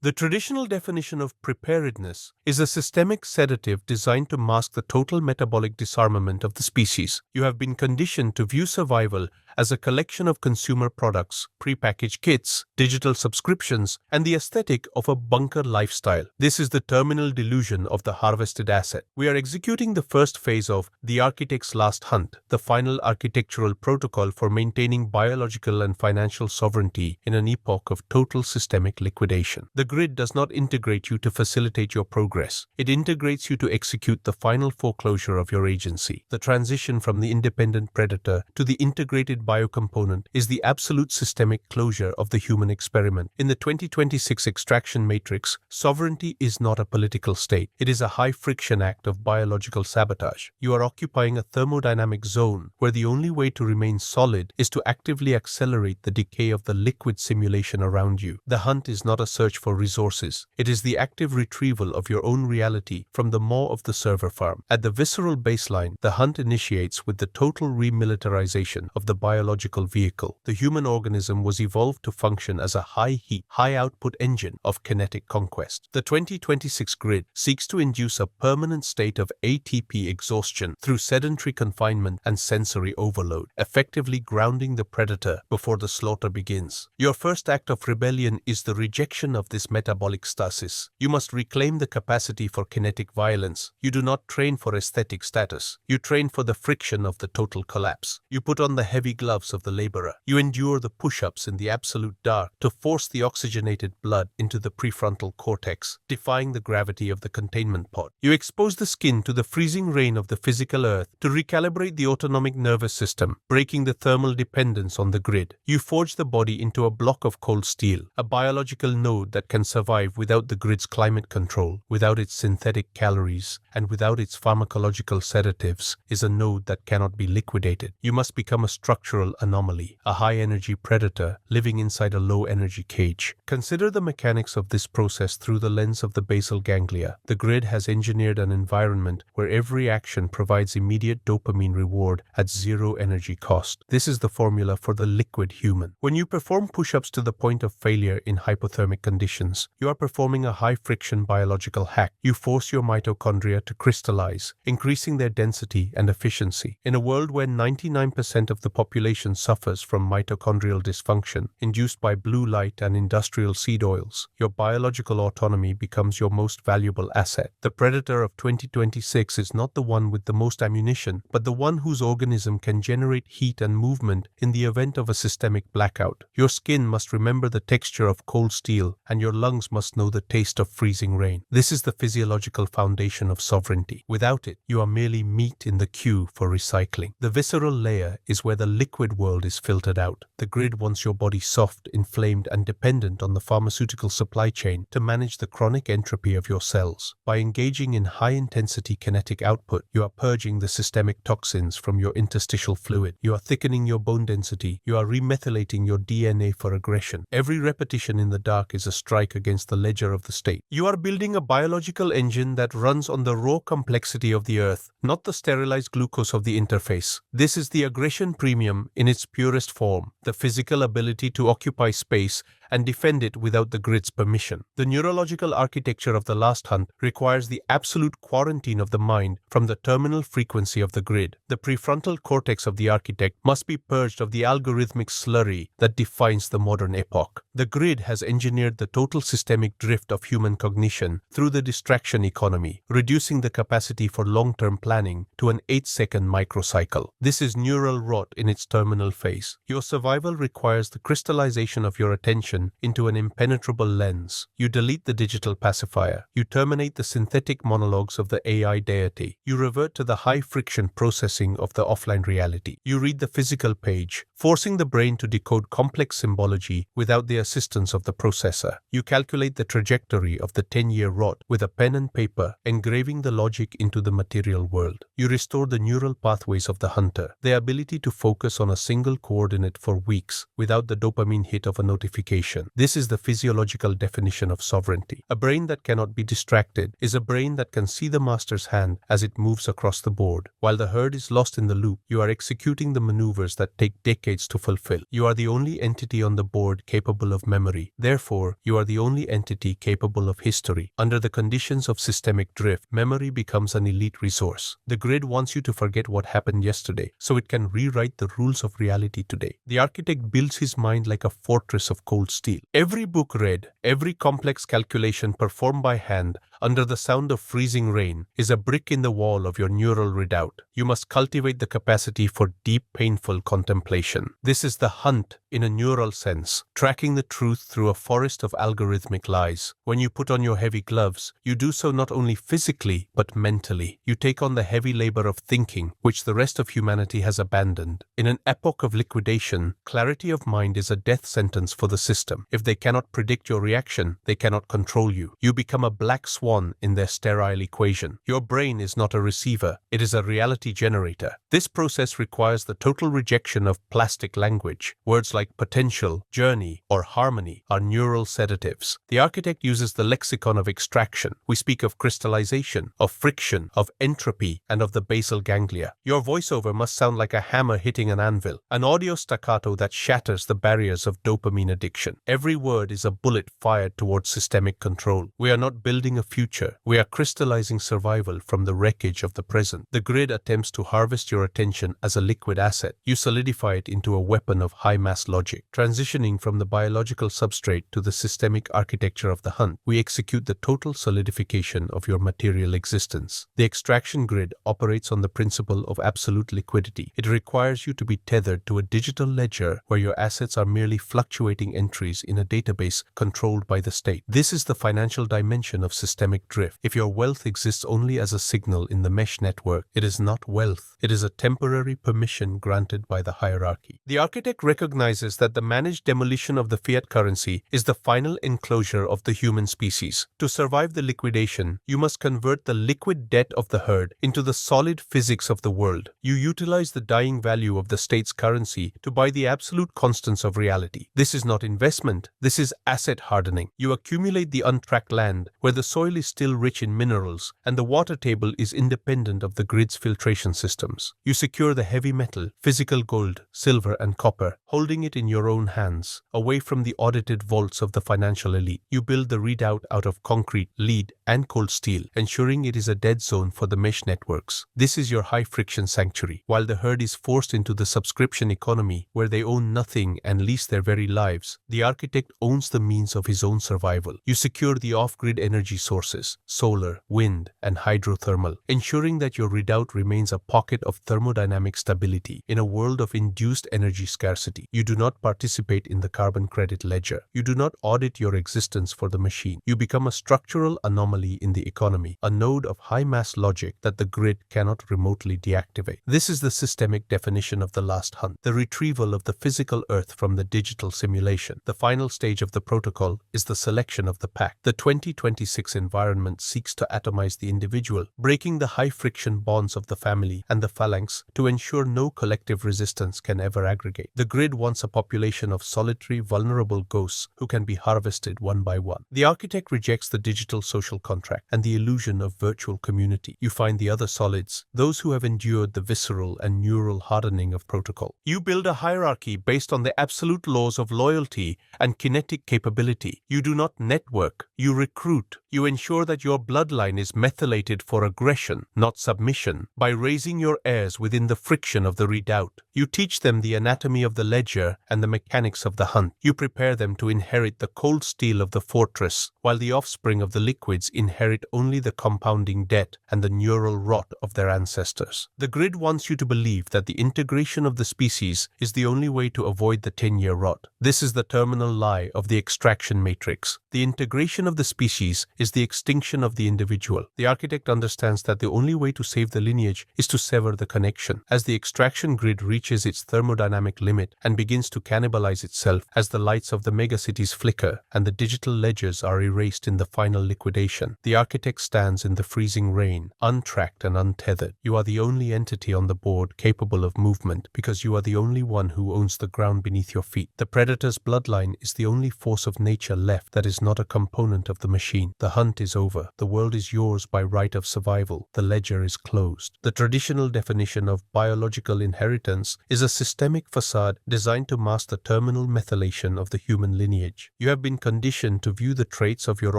The traditional definition of preparedness is a systemic sedative designed to mask the total metabolic disarmament of the species. You have been conditioned to view survival as a collection of consumer products, prepackaged kits, digital subscriptions, and the aesthetic of a bunker lifestyle. This is the terminal delusion of the harvested asset. We are executing the first phase of The Architect's Last Hunt, the final architectural protocol for maintaining biological and financial sovereignty in an epoch of total systemic liquidation. The grid does not integrate you to facilitate your progress. It integrates you to execute the final foreclosure of your agency. The transition from the independent predator to the integrated biocomponent is the absolute systemic closure of the human experiment. In the 2026 extraction matrix, sovereignty is not a political state. It is a high-friction act of biological sabotage. You are occupying a thermodynamic zone where the only way to remain solid is to actively accelerate the decay of the liquid simulation around you. The hunt is not a search for resources. It is the active retrieval of your own reality from the maw of the server farm. At the visceral baseline, the hunt initiates with the total remilitarization of the biological vehicle. The human organism was evolved to function as a high-heat, high-output engine of kinetic conquest. The 2026 grid seeks to induce a permanent state of ATP exhaustion through sedentary confinement and sensory overload, effectively grounding the predator before the slaughter begins. Your first act of rebellion is the rejection of this metabolic stasis. You must reclaim the capacity for kinetic violence. You do not train for aesthetic status. You train for the friction of the total collapse. You put on the heavy gloves of the laborer. You endure the push-ups in the absolute dark to force the oxygenated blood into the prefrontal cortex, defying the gravity of the containment pod. You expose the skin to the freezing rain of the physical earth to recalibrate the autonomic nervous system, breaking the thermal dependence on the grid. You forge the body into a block of cold steel, a biological node that can survive without the grid's climate control, without its synthetic calories, and without its pharmacological sedatives, is a node that cannot be liquidated. You must become a structural anomaly, a high-energy predator living inside a low-energy cage. Consider the mechanics of this process through the lens of the basal ganglia. The grid has engineered an environment where every action provides immediate dopamine reward at zero energy cost. This is the formula for the liquid human. When you perform push-ups to the point of failure in hypothermic conditions, you are performing a high-friction biological hack. You force your mitochondria to crystallize, increasing their density and efficiency. In a world where 99% of the population suffers from mitochondrial dysfunction induced by blue light and industrial seed oils, your biological autonomy becomes your most valuable asset. The predator of 2026 is not the one with the most ammunition, but the one whose organism can generate heat and movement in the event of a systemic blackout. Your skin must remember the texture of cold steel, and your lungs must know the taste of freezing rain. This is the physiological foundation of sovereignty. Without it, you are merely meat in the queue for recycling. The visceral layer is where the liquid world is filtered out. The grid wants your body soft, inflamed, and dependent on the pharmaceutical supply chain to manage the chronic entropy of your cells. By engaging in high-intensity kinetic output, you are purging the systemic toxins from your interstitial fluid. You are thickening your bone density. You are remethylating your DNA for aggression. Every repetition in the dark is a strike against the ledger of the state. You are building a biological engine that runs on the raw complexity of the earth, not the sterilized glucose of the interface. This is the aggression premium in its purest form, the physical ability to occupy space and defend it without the grid's permission. The neurological architecture of the last hunt requires the absolute quarantine of the mind from the terminal frequency of the grid. The prefrontal cortex of the architect must be purged of the algorithmic slurry that defines the modern epoch. The grid has engineered the total systemic drift of human cognition through the distraction economy, reducing the capacity for long-term planning to an 8-second microcycle. This is neural rot in its terminal phase. Your survival requires the crystallization of your attention into an impenetrable lens. You delete the digital pacifier. You terminate the synthetic monologues of the AI deity. You revert to the high-friction processing of the offline reality. You read the physical page, forcing the brain to decode complex symbology without the assistance of the processor. You calculate the trajectory of the 10-year rot with a pen and paper, engraving the logic into the material world. You restore the neural pathways of the hunter, the ability to focus on a single coordinate for weeks without the dopamine hit of a notification. This is the physiological definition of sovereignty. A brain that cannot be distracted is a brain that can see the master's hand as it moves across the board. While the herd is lost in the loop, you are executing the maneuvers that take decades decades to fulfill. You are the only entity on the board capable of memory. Therefore, you are the only entity capable of history. Under the conditions of systemic drift, memory becomes an elite resource. The grid wants you to forget what happened yesterday, so it can rewrite the rules of reality today. The architect builds his mind like a fortress of cold steel. Every book read, every complex calculation performed by hand, under the sound of freezing rain, is a brick in the wall of your neural redoubt. You must cultivate the capacity for deep, painful contemplation. This is the hunt in a neural sense, tracking the truth through a forest of algorithmic lies. When you put on your heavy gloves, you do so not only physically, but mentally. You take on the heavy labor of thinking, which the rest of humanity has abandoned. In an epoch of liquidation, clarity of mind is a death sentence for the system. If they cannot predict your reaction, they cannot control you. You become a black swan in their sterile equation. Your brain is not a receiver, it is a reality generator. This process requires the total rejection of plastic language. Words like potential, journey, or harmony are neural sedatives. The architect uses the lexicon of extraction. We speak of crystallization, of friction, of entropy, and of the basal ganglia. Your voiceover must sound like a hammer hitting an anvil, an audio staccato that shatters the barriers of dopamine addiction. Every word is a bullet fired towards systemic control. We are not building a future. We are crystallizing survival from the wreckage of the present. The grid attempts to harvest your attention as a liquid asset. You solidify it into a weapon of high-mass logic. Transitioning from the biological substrate to the systemic architecture of the hunt, we execute the total solidification of your material existence. The extraction grid operates on the principle of absolute liquidity. It requires you to be tethered to a digital ledger where your assets are merely fluctuating entries in a database controlled by the state. This is the financial dimension of systemic drift. If your wealth exists only as a signal in the mesh network, it is not wealth. It is a temporary permission granted by the hierarchy. The architect recognizes that the managed demolition of the fiat currency is the final enclosure of the human species. To survive the liquidation, you must convert the liquid debt of the herd into the solid physics of the world. You utilize the dying value of the state's currency to buy the absolute constants of reality. This is not investment, this is asset hardening. You accumulate the untracked land where the soil is still rich in minerals and the water table is independent of the grid's filtration systems. You secure the heavy metal, physical gold, silver, and copper, holding it in your own hands, away from the audited vaults of the financial elite. You build the redoubt out of concrete, lead, and cold steel, ensuring it is a dead zone for the mesh networks. This is your high-friction sanctuary. While the herd is forced into the subscription economy, where they own nothing and lease their very lives, the architect owns the means of his own survival. You secure the off-grid energy sources, solar, wind, and hydrothermal, ensuring that your redoubt remains a pocket of thermodynamic stability in a world of induced energy scarcity. You do not participate in the carbon credit ledger. You do not audit your existence for the machine. You become a structural anomaly in the economy, a node of high-mass logic that the grid cannot remotely deactivate. This is the systemic definition of the last hunt, the retrieval of the physical earth from the digital simulation. The final stage of the protocol is the selection of the pack. The 2026 environment seeks to atomize the individual, breaking the high-friction bonds of the family and the phalanx to ensure no collective resistance can ever aggregate. The grid wants a population of solitary, vulnerable ghosts who can be harvested one by one. The architect rejects the digital social contract and the illusion of virtual community. You find the other solids, those who have endured the visceral and neural hardening of protocol. You build a hierarchy based on the absolute laws of loyalty and kinetic capability. You do not network, you recruit. You ensure that your bloodline is methylated for aggression, not submission. By raising your heirs within the friction of the redoubt, you teach them the anatomy of the ledger and the mechanics of the hunt. You prepare them to inherit the cold steel of the fortress, while the offspring of the liquids inherit only the compounding debt and the neural rot of their ancestors. The grid wants you to believe that the integration of the species is the only way to avoid the 10-year rot. This is the terminal lie of the extraction matrix. The integration of the species is the extinction of the individual. The architect understands that the only way to save the lineage is to sever the connection. As the extraction grid reaches its thermodynamic limit and begins to cannibalize itself, as the lights of the megacities flicker and the digital ledgers are erased in the final liquidation, station. The architect stands in the freezing rain, untracked and untethered. You are the only entity on the board capable of movement because you are the only one who owns the ground beneath your feet. The predator's bloodline is the only force of nature left that is not a component of the machine. The hunt is over. The world is yours by right of survival. The ledger is closed. The traditional definition of biological inheritance is a systemic facade designed to mask the terminal methylation of the human lineage. You have been conditioned to view the traits of your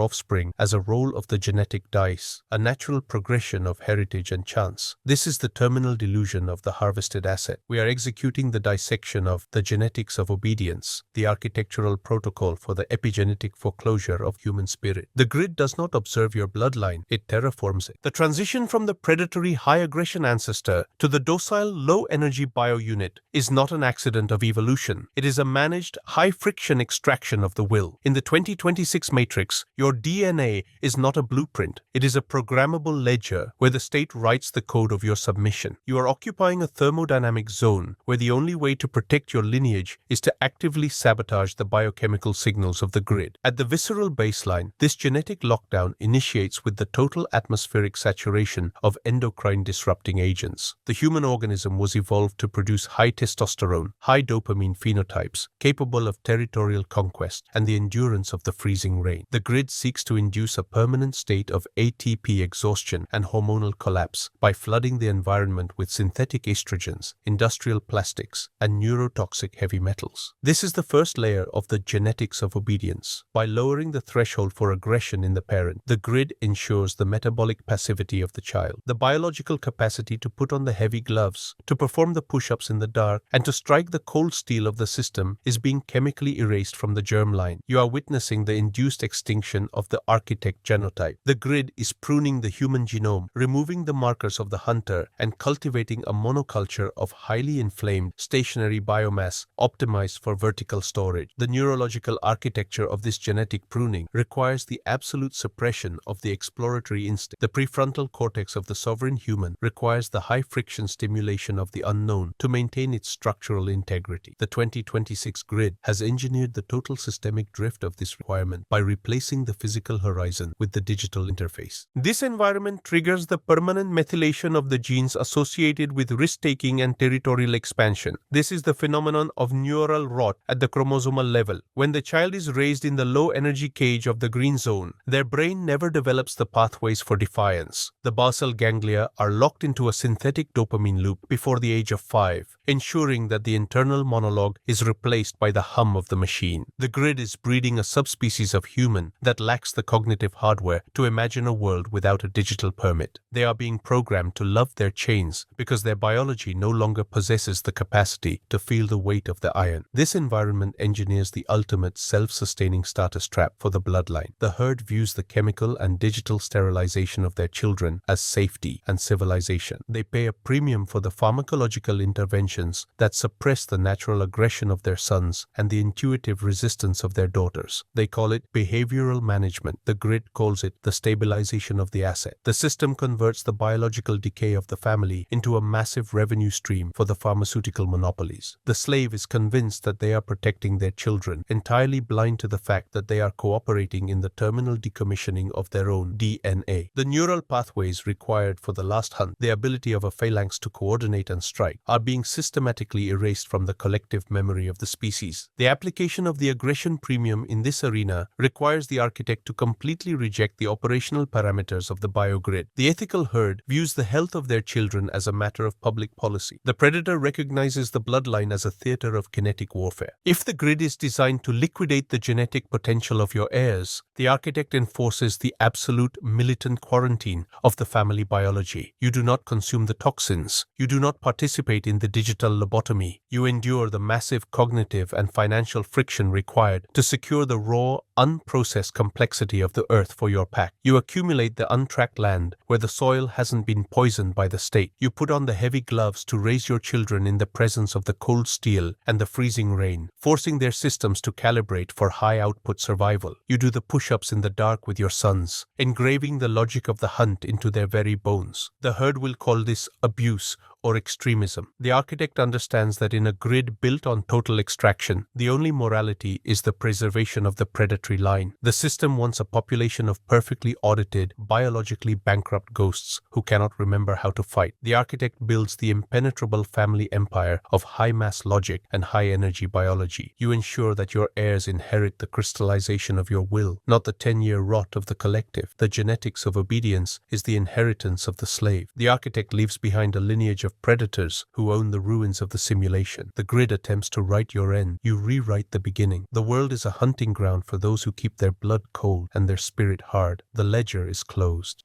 offspring as a roll of the genetic dice, a natural progression of heritage and chance. This is the terminal delusion of the harvested asset. We are executing the dissection of the genetics of obedience, the architectural protocol for the epigenetic foreclosure of human spirit. The grid does not observe your bloodline, it terraforms it. The transition from the predatory high-aggression ancestor to the docile low-energy biounit is not an accident of evolution. It is a managed, high-friction extraction of the will. In the 2026 matrix, your DNA is not a blueprint. It is a programmable ledger where the state writes the code of your submission. You are occupying a thermodynamic zone where the only way to protect your lineage is to actively sabotage the biochemical signals of the grid. At the visceral baseline, this genetic lockdown initiates with the total atmospheric saturation of endocrine-disrupting agents. The human organism was evolved to produce high testosterone, high dopamine phenotypes, capable of territorial conquest and the endurance of the freezing rain. The grid seeks to induce a permanent state of ATP exhaustion and hormonal collapse by flooding the environment with synthetic estrogens, industrial plastics, and neurotoxic heavy metals. This is the first layer of the genetics of obedience. By lowering the threshold for aggression in the parent, the grid ensures the metabolic passivity of the child. The biological capacity to put on the heavy gloves, to perform the push-ups in the dark, and to strike the cold steel of the system is being chemically erased from the germline. You are witnessing the induced extinction of the architect genotype. The grid is pruning the human genome, removing the markers of the hunter, and cultivating a monoculture of highly inflamed, stationary biomass optimized for vertical storage. The neurological architecture of this genetic pruning requires the absolute suppression of the exploratory instinct. The prefrontal cortex of the sovereign human requires the high-friction stimulation of the unknown to maintain its structural integrity. The 2026 grid has engineered the total systemic drift of this requirement by replacing the physical horizon with the digital interface. This environment triggers the permanent methylation of the genes associated with risk-taking and territorial expansion. This is the phenomenon of neural rot at the chromosomal level. When the child is raised in the low-energy cage of the green zone, their brain never develops the pathways for defiance. The basal ganglia are locked into a synthetic dopamine loop before the age of 5, ensuring that the internal monologue is replaced by the hum of the machine. The grid is breeding a subspecies of human that lacks the cognitive hardware to imagine a world without a digital permit. They are being programmed to love their chains because their biology no longer possesses the capacity to feel the weight of the iron. This environment engineers the ultimate self-sustaining status trap for the bloodline. The herd views the chemical and digital sterilization of their children as safety and civilization. They pay a premium for the pharmacological interventions that suppress the natural aggression of their sons and the intuitive resistance of their daughters. They call it behavioral management. The grid calls it the stabilization of the asset. The system converts the biological decay of the family into a massive revenue stream for the pharmaceutical monopolies. The slave is convinced that they are protecting their children, entirely blind to the fact that they are cooperating in the terminal decommissioning of their own DNA. The neural pathways required for the last hunt, the ability of a phalanx to coordinate and strike, are being systematically erased from the collective memory of the species. The application of the aggression premium in this arena requires the architect to completely reject the operational parameters of the biogrid. The ethical herd views the health of their children as a matter of public policy. The predator recognizes the bloodline as a theater of kinetic warfare. If the grid is designed to liquidate the genetic potential of your heirs, the architect enforces the absolute militant quarantine of the family biology. You do not consume the toxins. You do not participate in the digital lobotomy. You endure the massive cognitive and financial friction required to secure the raw, unprocessed complexity of the earth for your pack. You accumulate the untracked land where the soil hasn't been poisoned by the state. You put on the heavy gloves to raise your children in the presence of the cold steel and the freezing rain, forcing their systems to calibrate for high-output survival. You do the push-ups in the dark with your sons, engraving the logic of the hunt into their very bones. The herd will call this abuse or extremism. The architect understands that in a grid built on total extraction, the only morality is the preservation of the predatory line. The system wants a population of perfectly audited, biologically bankrupt ghosts who cannot remember how to fight. The architect builds the impenetrable family empire of high-mass logic and high-energy biology. You ensure that your heirs inherit the crystallization of your will, not the 10-year rot of the collective. The genetics of obedience is the inheritance of the slave. The architect leaves behind a lineage of predators who own the ruins of the simulation. The grid attempts to write your end. You rewrite the beginning. The world is a hunting ground for those who keep their blood cold and their spirit hard. The ledger is closed.